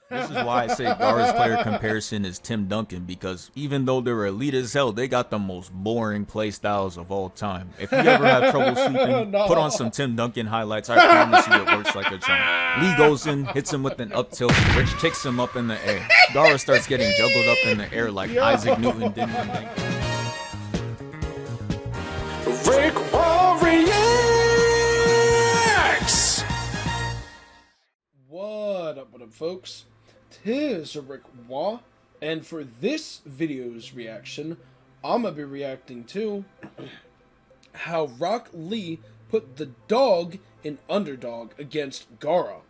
This is why I say Gaara's player comparison is Tim Duncan, because even though they're elite as hell, they got the most boring play styles of all time. If you ever have trouble sleeping, put on some Tim Duncan highlights. I promise you it works like a charm. Lee goes in, hits him with an up tilt, Rich kicks him up in the air. Gaara starts getting juggled up in the air like Isaac Newton didn't think. RickWa reacts. What up, folks? Tis RickWa, and for this video's reaction, I'm gonna be reacting to how Rock Lee put the dog in Underdog against Gaara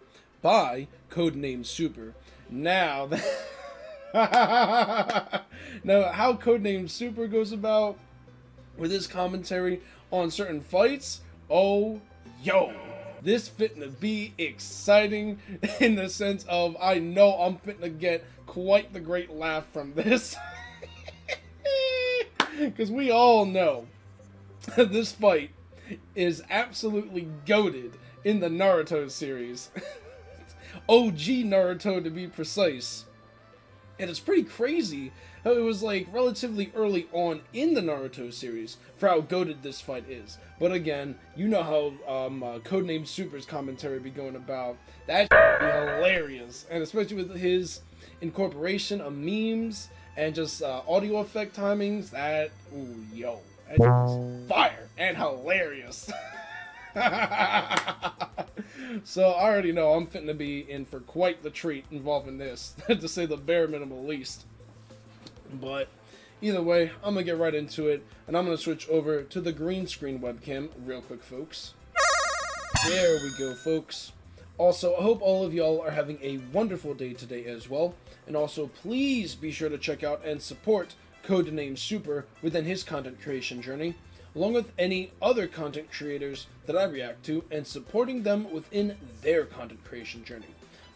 by Codenamesuper. Now, now how Codenamesuper goes about with his commentary on certain fights, oh, yo. This fitna be exciting in the sense of I know I'm fitna get quite the great laugh from this. Because we all know this fight is absolutely goated in the Naruto series. OG Naruto to be precise. And it's pretty crazy how it was like relatively early on in the Naruto series for how goated this fight is. But again, you know how Codenamesuper's commentary be going about. That be hilarious. And especially with his incorporation of memes and just audio effect timings, that, ooh, yo, that is fire and hilarious. So I already know I'm fitting to be in for quite the treat involving this, to say the bare minimum least. But either way, I'm gonna get right into it, and I'm gonna switch over to the green screen webcam real quick, folks. There we go, folks. Also, I hope all of y'all are having a wonderful day today as well, and also please be sure to check out and support Codenamesuper within his content creation journey, along with any other content creators that I react to, and supporting them within their content creation journey.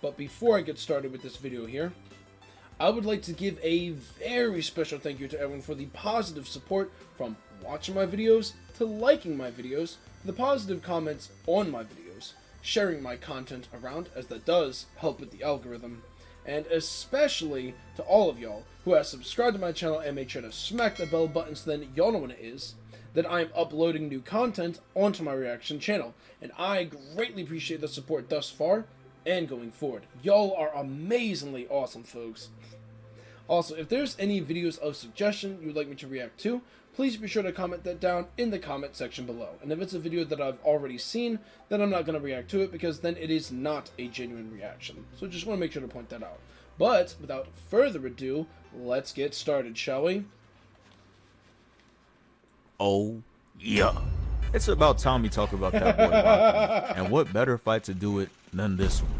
But before I get started with this video here, I would like to give a very special thank you to everyone for the positive support from watching my videos, to liking my videos, to the positive comments on my videos, sharing my content around, as that does help with the algorithm, and especially to all of y'all who have subscribed to my channel and made sure to smack the bell button so then y'all know when it is that I'm uploading new content onto my reaction channel, and I greatly appreciate the support thus far and going forward. Y'all are amazingly awesome, folks. Also, if there's any videos of suggestion you would like me to react to, please be sure to comment that down in the comment section below. And if it's a video that I've already seen, then I'm not going to react to it, because then it is not a genuine reaction. So just want to make sure to point that out. But without further ado, let's get started, shall we? Oh, yeah. It's about time we talk about that boy Rock Lee. And what better fight to do it than this one?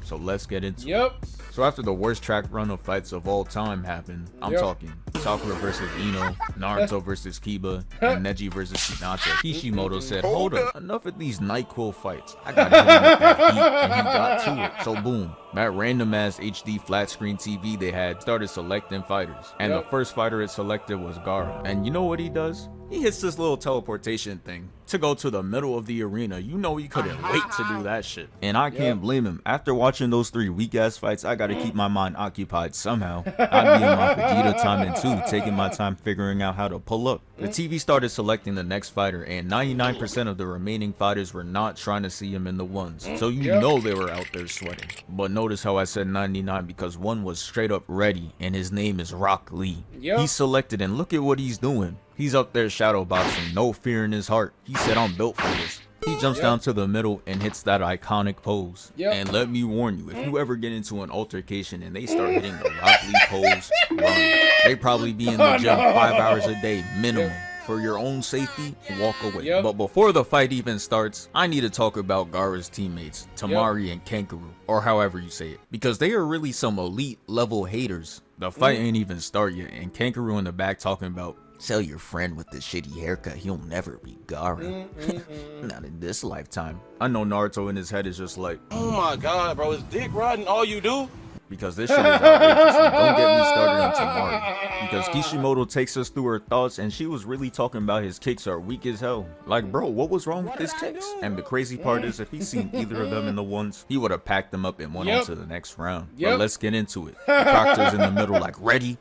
So let's get into it. So after the worst track run of fights of all time happened, I'm talking Sakura versus Ino, Naruto versus Kiba, and Neji versus Hinata, Kishimoto said, hold up, enough of these NyQuil fights. I gotta hit him with that heat, and he got to it. So boom, that random ass HD flat screen TV they had started selecting fighters. And the first fighter it selected was Gaara. And you know what he does? He hits this little teleportation thing to go to the middle of the arena. You know he couldn't wait to do that shit. And I can't blame him. After watching those 3 weak ass fights, I gotta keep my mind occupied somehow. I'd be in my Vegeta time in 2, taking my time figuring out how to pull up. The TV started selecting the next fighter, and 99% of the remaining fighters were not trying to see him in the ones. So you know they were out there sweating. But notice how I said 99, because one was straight up ready, and his name is Rock Lee. He's selected, and look at what he's doing. He's up there shadow boxing, no fear in his heart. He said, I'm built for this. He jumps down to the middle and hits that iconic pose. And let me warn you, if you ever get into an altercation and they start hitting the Rock Lee pose, run. They probably be in the gym 5 hours a day minimum. For your own safety, walk away. But before the fight even starts, I need to talk about Gaara's teammates, Tamari and Kankuro, or however you say it, because they are really some elite level haters. The fight ain't even start yet, and Kankuro in the back talking about, tell your friend with the shitty haircut he'll never be Gaara. Not in this lifetime. I know Naruto in his head is just like, oh my god, bro, is dick riding all you do? because this shit is outrageous. And don't get me started on Tamari, because Kishimoto takes us through her thoughts, and she was really talking about his kicks are weak as hell. Like, bro, what was wrong with his kicks? And the crazy part is, if he's seen either of them in the ones, he would have packed them up and went on to the next round. But let's get into it. The Proctor's in the middle like, ready,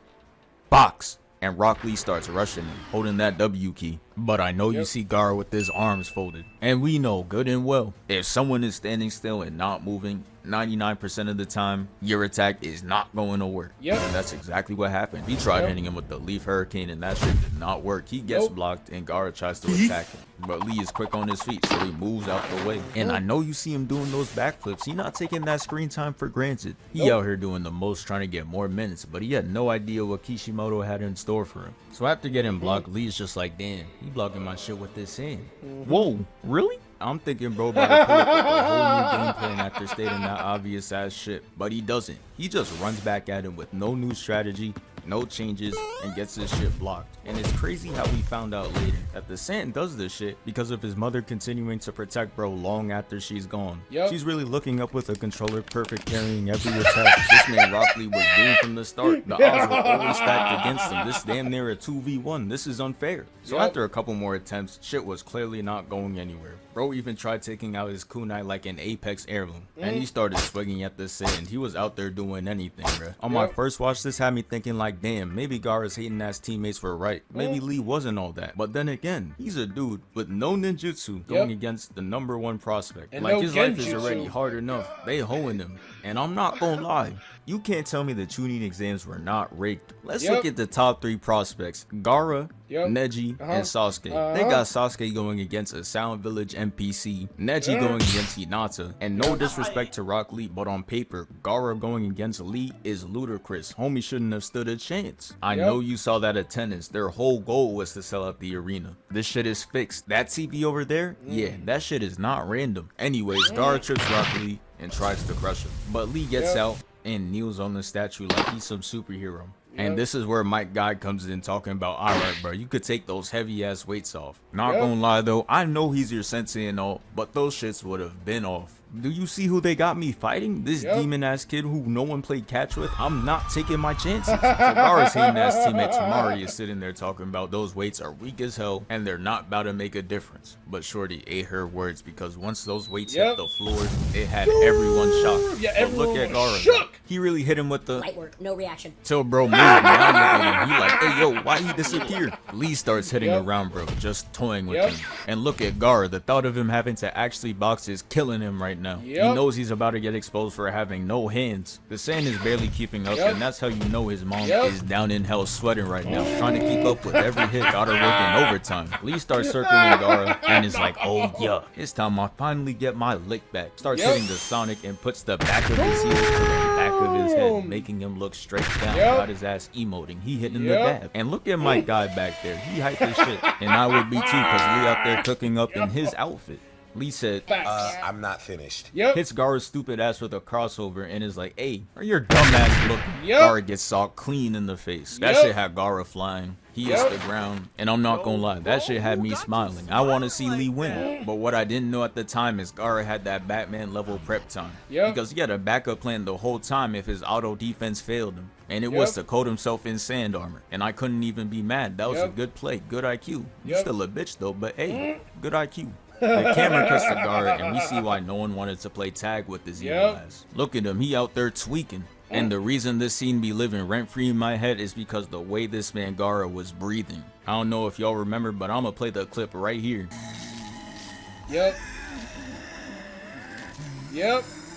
box. And Rock Lee starts rushing him, holding that W key. But I know you see Gaara with his arms folded. And we know good and well, if someone is standing still and not moving, 99% of the time, your attack is not going to work. And that's exactly what happened. He tried hitting him with the Leaf Hurricane, and that shit did not work. He gets blocked, and Gaara tries to attack him. But Lee is quick on his feet, so he moves out the way. And I know you see him doing those backflips. He not taking that screen time for granted. He out here doing the most, trying to get more minutes, but he had no idea what Kishimoto had in store for him. So after getting blocked, Lee's just like, damn, he blocking my shit with this hand. Whoa, really? I'm thinking bro about to pull up with a whole new game plan after stating that obvious ass shit, but he doesn't. He just runs back at him with no new strategy, no changes, and gets his shit blocked. And it's crazy how we found out later that the Saiyan does this shit because of his mother continuing to protect bro long after she's gone. She's really looking up with a controller, perfect carrying every attack. This man Rock Lee was doomed from the start. The odds were always stacked against him. This damn near a 2v1. This is unfair. So after a couple more attempts, shit was clearly not going anywhere. Bro even tried taking out his kunai like an Apex heirloom, and he started swinging at the Saiyan. He was out there doing anything, bro. On my first watch, this had me thinking like, damn, maybe Gaara's hating ass teammates were right. Maybe Lee wasn't all that. But then again, he's a dude with no ninjutsu going against the #1 prospect. And like, his life is already hard enough. They hoeing him. And I'm not gonna lie, you can't tell me the Chunin exams were not rigged. Let's look at the top 3 prospects. Gaara, Neji, and Sasuke. They got Sasuke going against a Sound Village NPC, Neji going against Hinata, and no disrespect to Rock Lee, but on paper, Gaara going against Lee is ludicrous. Homie shouldn't have stood a chance. I know you saw that attendance. Their whole goal was to sell out the arena. This shit is fixed. That TV over there, yeah, that shit is not random. Anyways, Gaara trips Rock Lee and tries to crush him, but Lee gets out and kneels on the statue like he's some superhero. And this is where Mike Guy comes in talking about, alright bro, you could take those heavy ass weights off. Not gonna lie though, I know he's your sensei and all, but those shits would have been off. Do you see who they got me fighting? This demon ass kid who no one played catch with? I'm not taking my chances. So Gaara's hating ass teammate Tamari is sitting there talking about those weights are weak as hell and they're not about to make a difference. But Shorty ate her words, because once those weights hit the floor, it had everyone shocked. But look at Gaara. He really hit him with the light work, no reaction. Till bro moved, man. I'm looking at him. He like, hey yo, why he disappeared? Lee starts hitting around bro, just toying with him. And look at Gaara. The thought of him having to actually box is killing him right now. He knows he's about to get exposed for having no hands. The Saiyan is barely keeping up, and that's how you know his mom is down in hell sweating right now, trying to keep up with every hit. Got her working overtime. Lee starts circling Gaara and is like, oh yeah, it's time I finally get my lick back. Starts hitting the Sonic and puts the back of his heel to the back of his head, making him look straight down. Got his ass emoting. He hitting the dab. And look at Mike Guy back there. He hyped his shit. And I would be too, because Lee out there cooking up in his outfit. Lee said, I'm not finished. Hits Gaara's stupid ass with a crossover and is like, hey, are your dumb ass looking? Gaara gets socked clean in the face. That shit had Gaara flying. He hits the ground, and I'm not gonna lie, that shit had me smiling. I want to see Lee win, but what I didn't know at the time is Gaara had that Batman level prep time, because he had a backup plan the whole time if his auto defense failed him, and it was to coat himself in sand armor, and I couldn't even be mad. That was a good play, good IQ. You still a bitch though, but hey, good IQ. The camera cuts to Gaara, and we see why no one wanted to play tag with this evil ass. Look at him, he out there tweaking. And the reason this scene be living rent-free in my head is because the way this man Gaara was breathing. I don't know if y'all remember, but I'm gonna play the clip right here.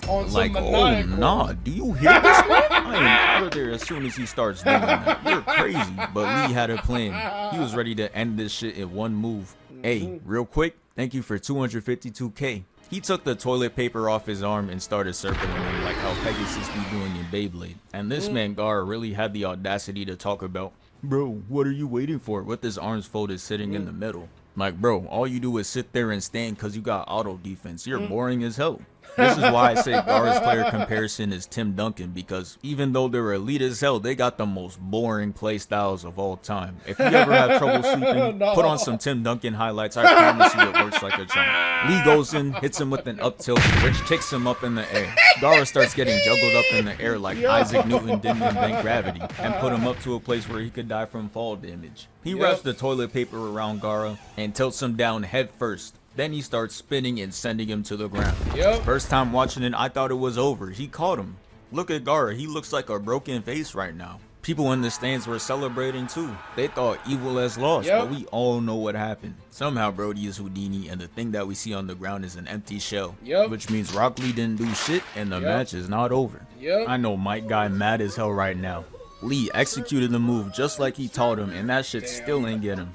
On like, some oh nah, do you hear this man? I am out of there as soon as he starts doing that. You're crazy. But Lee had a plan. He was ready to end this shit in one move. Hey, real quick, thank you for 252K. He took the toilet paper off his arm and started circling him like how Pegasus be doing in Beyblade. And this man Gaara really had the audacity to talk about, bro, what are you waiting for? With his arms folded sitting in the middle. Like, bro, all you do is sit there and stand because you got auto defense. You're boring as hell. This is why I say Gaara's player comparison is Tim Duncan, because even though they're elite as hell, they got the most boring play styles of all time. If you ever have trouble sleeping, put on some Tim Duncan highlights. I promise you it works like a charm. Lee goes in, hits him with an up tilt, which kicks him up in the air. Gaara starts getting juggled up in the air like Isaac Newton didn't invent gravity, and put him up to a place where he could die from fall damage. He wraps the toilet paper around Gaara and tilts him down head first. Then he starts spinning and sending him to the ground. First time watching it, I thought it was over. He caught him. Look at Gaara. He looks like a broken face right now. People in the stands were celebrating too. They thought Evil has lost, but we all know what happened. Somehow Brody is Houdini, and the thing that we see on the ground is an empty shell. Which means Rock Lee didn't do shit, and the match is not over. I know Mike Guy mad as hell right now. Lee executed the move just like he taught him, and that shit still ain't get him.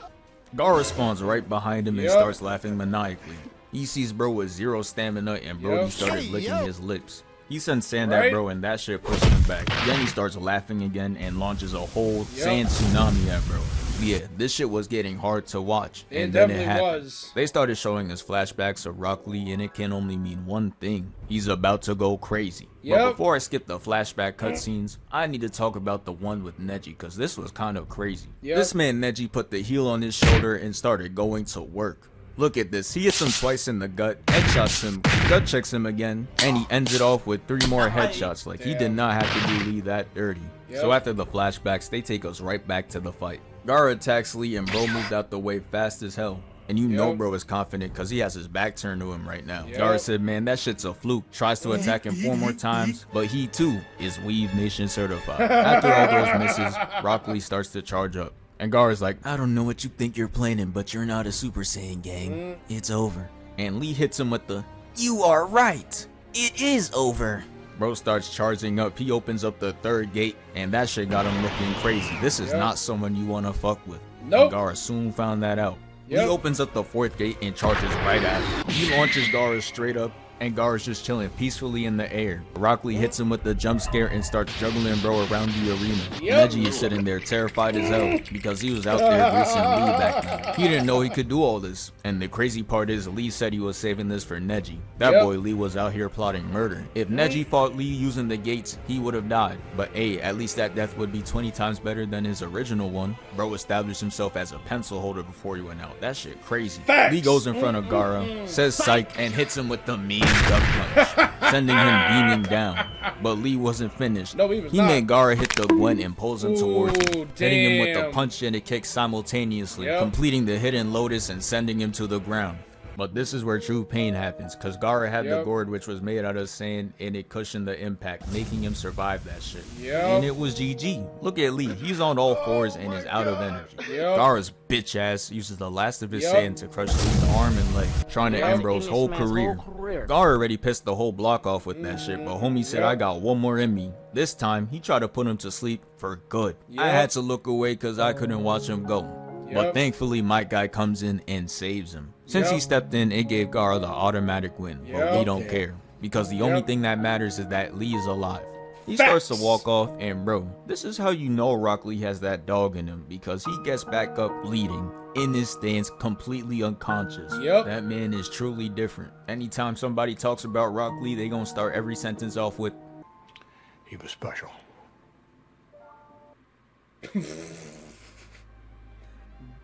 Gaara spawns right behind him and starts laughing maniacally. He sees bro with 0 stamina, and Brody started licking his lips. He sends sand at bro, and that shit pushed him back. Then he starts laughing again and launches a whole sand tsunami at bro. Yeah, this shit was getting hard to watch, and then it happened. They started showing us flashbacks of Rock Lee, and it can only mean one thing: he's about to go crazy. But before I skip the flashback cutscenes, I need to talk about the one with Neji, cause this was kind of crazy. This man Neji put the heel on his shoulder and started going to work. Look at this, he hits him twice in the gut, headshots him, gut checks him again, and he ends it off with 3 more headshots. Like, he did not have to do Lee that dirty. So after the flashbacks, they take us right back to the fight. Gaara attacks Lee, and bro moved out the way fast as hell. And you know bro is confident because he has his back turned to him right now. Gaara said, man, that shit's a fluke. Tries to attack him 4 more times, but he too is Weave Nation certified. After all those misses, Rock Lee starts to charge up. And Gaara's like, I don't know what you think you're planning, but you're not a Super Saiyan, gang. It's over. And Lee hits him with the, you are right. It is over. Bro starts charging up. He opens up the 3rd gate, and that shit got him looking crazy. This is not someone you want to fuck with. And Gaara soon found that out. He opens up the 4th gate and charges right at him. He launches Gaara straight up, and Gaara's just chilling peacefully in the air. Rock Lee hits him with the jump scare and starts juggling bro around the arena. Neji is sitting there terrified as hell because he was out there racing Lee back then. He didn't know he could do all this. And the crazy part is Lee said he was saving this for Neji. That boy Lee was out here plotting murder. If Neji fought Lee using the gates, he would have died. But hey, at least that death would be 20 times better than his original one. Bro established himself as a pencil holder before he went out. That shit crazy. Lee goes in front of Gaara, says psych, and hits him with the mean duck punch, sending him beaming down. But Lee wasn't finished. He made Gaara hit the Gwen and pulls him towards him, hitting him with the punch and a kick simultaneously, completing the hidden lotus and sending him to the ground. But this is where true pain happens, cause Gaara had the gourd, which was made out of sand, and it cushioned the impact, making him survive that shit. And it was GG. Look at Lee, he's on all 4s and is out of energy. Gaara's bitch ass uses the last of his sand to crush Lee's arm and leg, trying to end bro's whole career. Gaara already pissed the whole block off with that shit, but homie said, I got one more in me. This time, he tried to put him to sleep for good. I had to look away cause I couldn't watch him go. But thankfully, Mike Guy comes in and saves him. Since he stepped in, it gave Gaara the automatic win, but Lee don't care, because the only thing that matters is that Lee is alive. He starts to walk off, and bro, this is how you know Rock Lee has that dog in him, because he gets back up bleeding, in his stance, completely unconscious. That man is truly different. Anytime somebody talks about Rock Lee, they gonna start every sentence off with, he was special.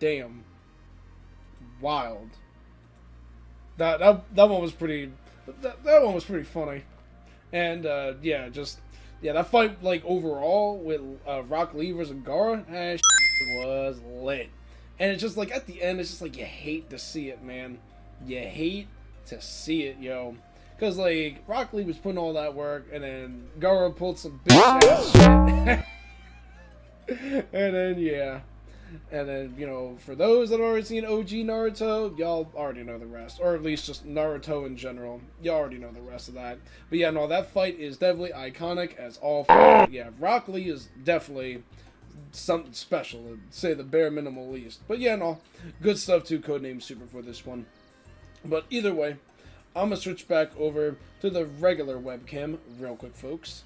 Damn. Wild. That one was pretty. That one was pretty funny, and yeah, that fight like overall with Rock Lee versus Gaara, that was lit. And it's just like at the end, it's just like you hate to see it, man. You hate to see it, yo. Cause like Rock Lee was putting all that work, and then Gaara pulled some bitch ass shit, and then yeah. And then, you know, for those that have already seen OG Naruto, y'all already know the rest. Or at least just Naruto in general. Y'all already know the rest of that. But yeah, no, that fight is definitely iconic as all. Yeah, Rock Lee is definitely something special, to say the bare minimal least. But yeah, no, good stuff too, Codenamesuper for this one. But either way, I'm going to switch back over to the regular webcam real quick, folks.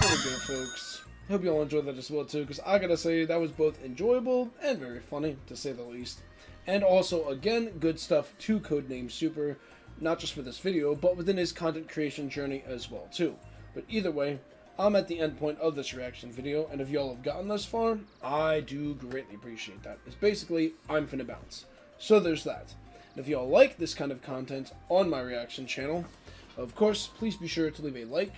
Here we go, folks. Hope you all enjoyed that as well too, because I gotta say that was both enjoyable and very funny, to say the least. And also, again, good stuff to Codenamesuper. not just for this video, but within his content creation journey as well too. But either way, I'm at the end point of this reaction video, and if y'all have gotten this far, I do greatly appreciate that. It's basically, I'm finna bounce. So there's that. And if y'all like this kind of content on my reaction channel, of course, please be sure to leave a like,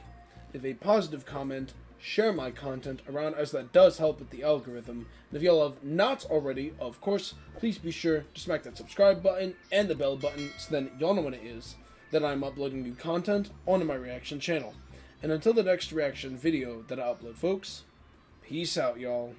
leave a positive comment, share my content around, as that does help with the algorithm. And if y'all have not already, of course, please be sure to smack that subscribe button and the bell button, so then y'all know when it is that I'm uploading new content onto my reaction channel. And until the next reaction video that I upload, folks, peace out, y'all.